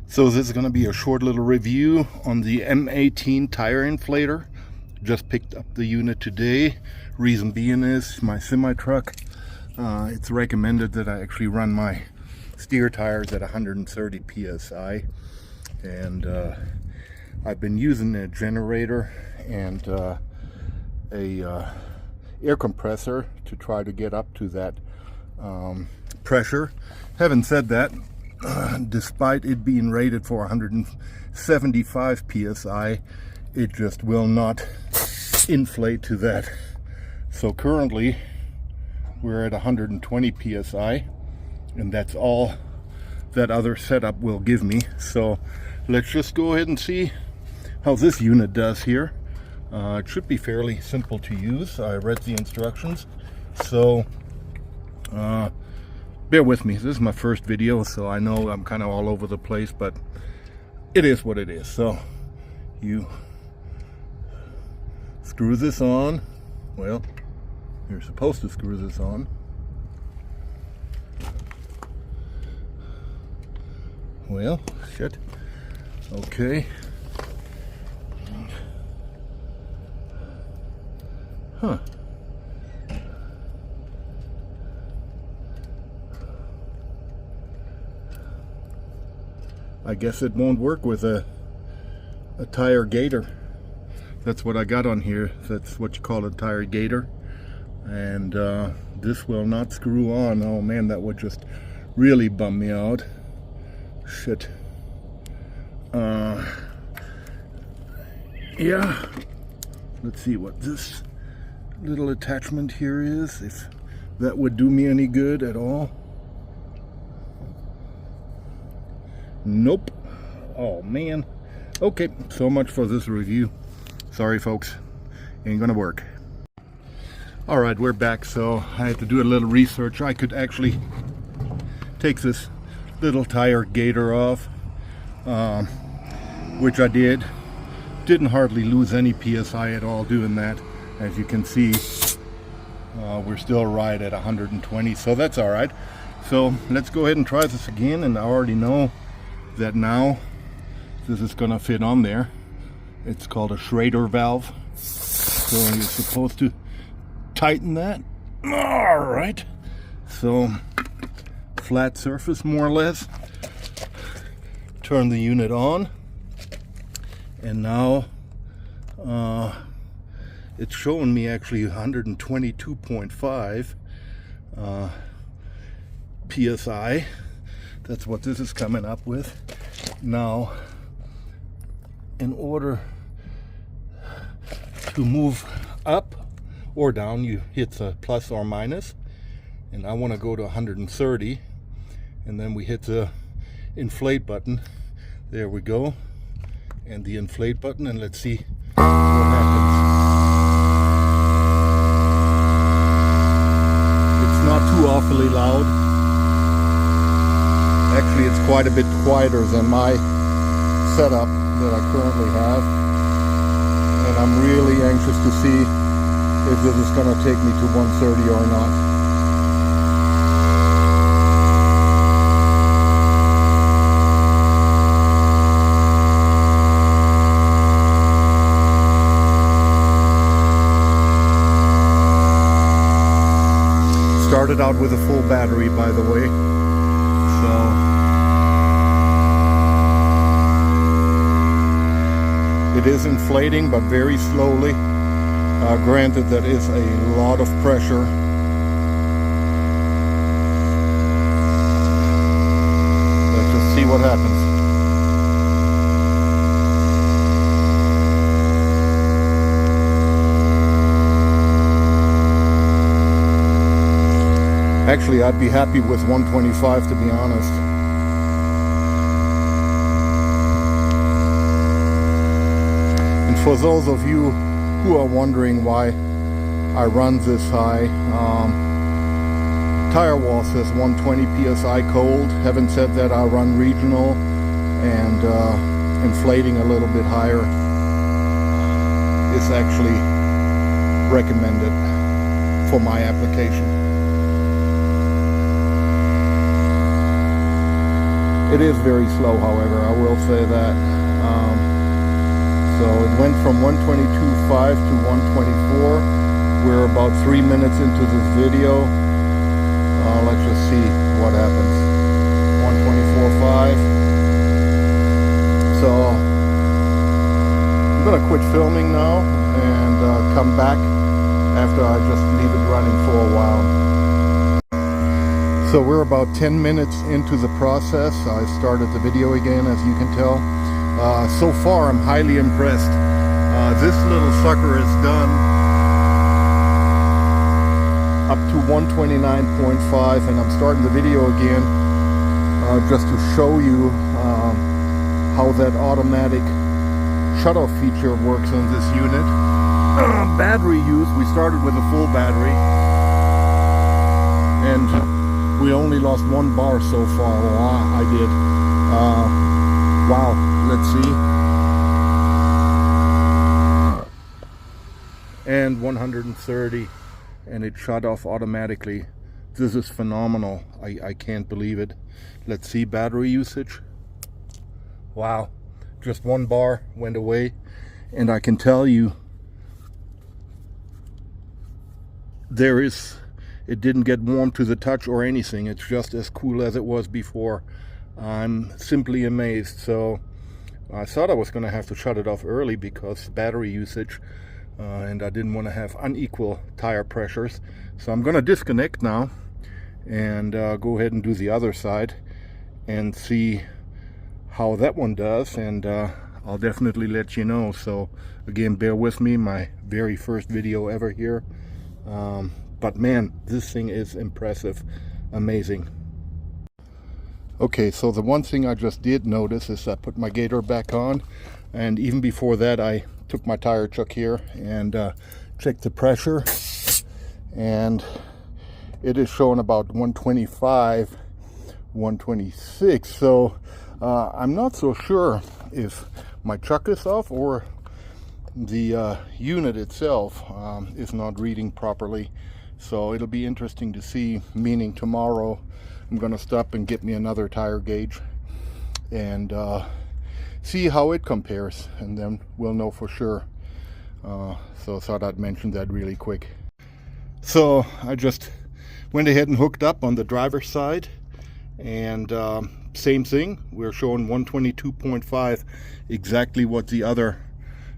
So this is going to be a short little review on the M18 tire inflator. Just picked up the unit today. Reason being is my semi-truck, it's recommended that I actually run my steer tires at 130 psi, and I've been using a generator and a air compressor to try to get up to that pressure. Having said that, despite it being rated for 175 psi, it just will not inflate to that. So currently we're at 120 psi, and that's all that other setup will give me. So let's just go ahead and see how this unit does here. It should be fairly simple to use. I read the instructions, so bear with me. This is my first video, so I know I'm kind of all over the place, but it is what it is. So you screw this on. Well, you're supposed to screw this on. Well, shit. Okay. Huh. I guess it won't work with a tire gator. That's what I got on here. That's what you call a tire gator. And this will not screw on. Oh man, that would just really bum me out. Shit. Yeah. Let's see what this little attachment here is, if that would do me any good at all. Nope. Oh man. Okay, so much for this review. Sorry folks, ain't gonna work. Alright, we're back. So I had to do a little research. I could actually take this little tire gator off, which I did. Didn't hardly lose any psi at all doing that. As you can see, we're still right at 120, so that's alright. So let's go ahead and try this again, and I already know that now this is gonna fit on there. It's called a Schrader valve, so you're supposed to tighten that. All right, so flat surface more or less. Turn the unit on, and now it's showing me actually 122.5 psi. That's what this is coming up with. Now, in order to move up or down, you hit the plus or minus, and I want to go to 130, and then we hit the inflate button. There we go, and the inflate button, and let's see what happens. It's not too awfully loud. Actually, it's quite a bit quieter than my setup that I currently have, and I'm really anxious to see if this is going to take me to 130 or not. Started out with a full battery, by the way, so it is inflating, but very slowly. Granted, that is a lot of pressure. Let's just see what happens. Actually, I'd be happy with 125, to be honest. And for those of you who are wondering why I run this high, tire wall says 120 psi cold. Having said that, I run regional, and inflating a little bit higher is actually recommended for my application. It is very slow, however, I will say that. So it went from 122.5 to 124. We're about 3 minutes into this video. Let's just see what happens. 124.5. So I'm gonna quit filming now and come back after I just leave it running for a while. So we're about 10 minutes into the process. I started the video again, as you can tell. So far I'm highly impressed. This little sucker is done up to 129.5, and I'm starting the video again just to show you how that automatic shutoff feature works on this unit. Battery use, we started with a full battery and we only lost 1 bar so far. Well, I did. Wow, let's see. And 130, and it shut off automatically. This is phenomenal. I can't believe it. Let's see battery usage. Wow, just 1 bar went away, and I can tell you it didn't get warm to the touch or anything. It's just as cool as it was before. I'm simply amazed. So I thought I was going to have to shut it off early because battery usage, and I didn't want to have unequal tire pressures. So I'm going to disconnect now and go ahead and do the other side and see how that one does, and I'll definitely let you know. So again, bear with me, my very first video ever here. But man, this thing is impressive, amazing. Okay, so the one thing I just did notice is I put my gator back on, and even before that I took my tire chuck here and checked the pressure, and it is showing about 125, 126. So I'm not so sure if my chuck is off or the unit itself is not reading properly. So it'll be interesting to see, meaning tomorrow I'm gonna stop and get me another tire gauge and see how it compares, and then we'll know for sure. So I thought I'd mention that really quick. So I just went ahead and hooked up on the driver's side, and same thing, we're showing 122.5, exactly what the other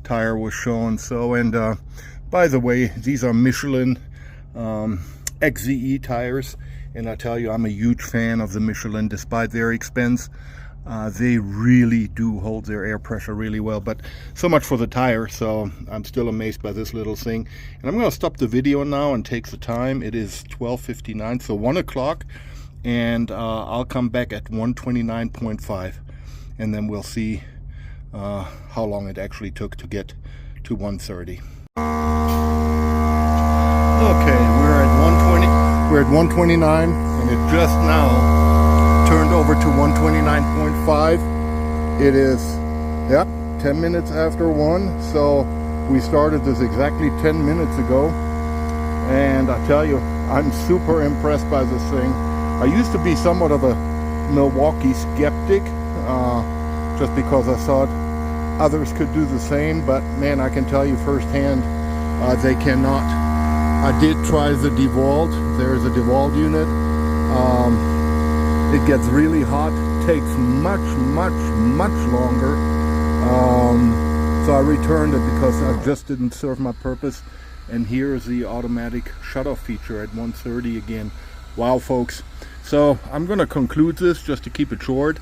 tire was showing. So, and by the way, these are Michelin XZE tires, and I tell you, I'm a huge fan of the Michelin despite their expense. They really do hold their air pressure really well. But so much for the tire. So I'm still amazed by this little thing, and I'm going to stop the video now and take the time. It is 12:59, so 1 o'clock, and I'll come back at 129.5, and then we'll see how long it actually took to get to 130. Okay, we're at 120. We're at 129, and it just now turned over to 129.5. It is, yep, 10 minutes after 1. So we started this exactly 10 minutes ago, and I tell you, I'm super impressed by this thing. I used to be somewhat of a Milwaukee skeptic, just because I thought others could do the same, but man, I can tell you firsthand, they cannot. I did try the DeWalt. There's a DeWalt unit. It gets really hot, takes much longer. So I returned it because it just didn't serve my purpose. And here's the automatic shutoff feature at 130 again. Wow, folks. So I'm going to conclude this just to keep it short.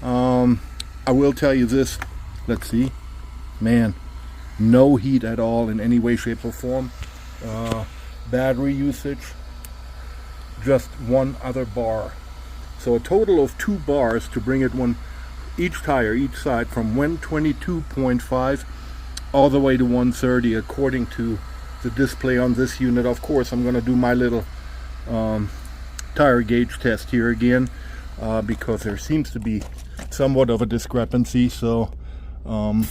I will tell you this. Let's see. Man, no heat at all in any way, shape, or form. Battery usage, just 1 other bar. So a total of 2 bars to bring it each tire, each side, from 122.5 all the way to 130 according to the display on this unit. Of course, I'm going to do my little tire gauge test here again because there seems to be somewhat of a discrepancy. So I'm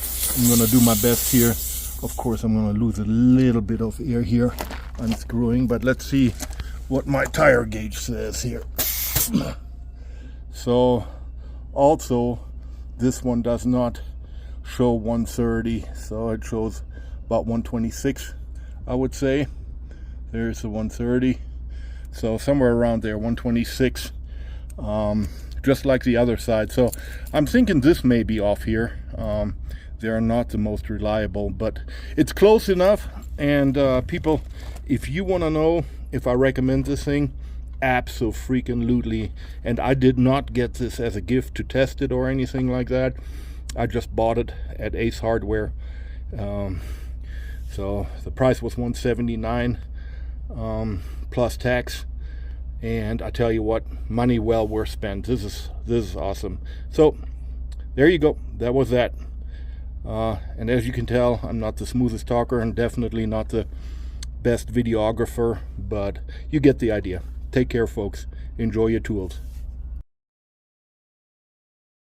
going to do my best here. Of course, I'm going to lose a little bit of air here unscrewing, but let's see what my tire gauge says here. So Also, this one does not show 130, so it shows about 126, I would say. There's the 130, so somewhere around there, 126, just like the other side. So I'm thinking this may be off here. They're not the most reliable, but it's close enough. And people, if you want to know if I recommend this thing, abso-freaking-lutely. And I did not get this as a gift to test it or anything like that. I just bought it at Ace Hardware. So the price was $179 plus tax. And I tell you what, money well worth spent. This is awesome. So there you go. That was that. And as you can tell, I'm not the smoothest talker and definitely not the best videographer, but you get the idea. Take care, folks. Enjoy your tools.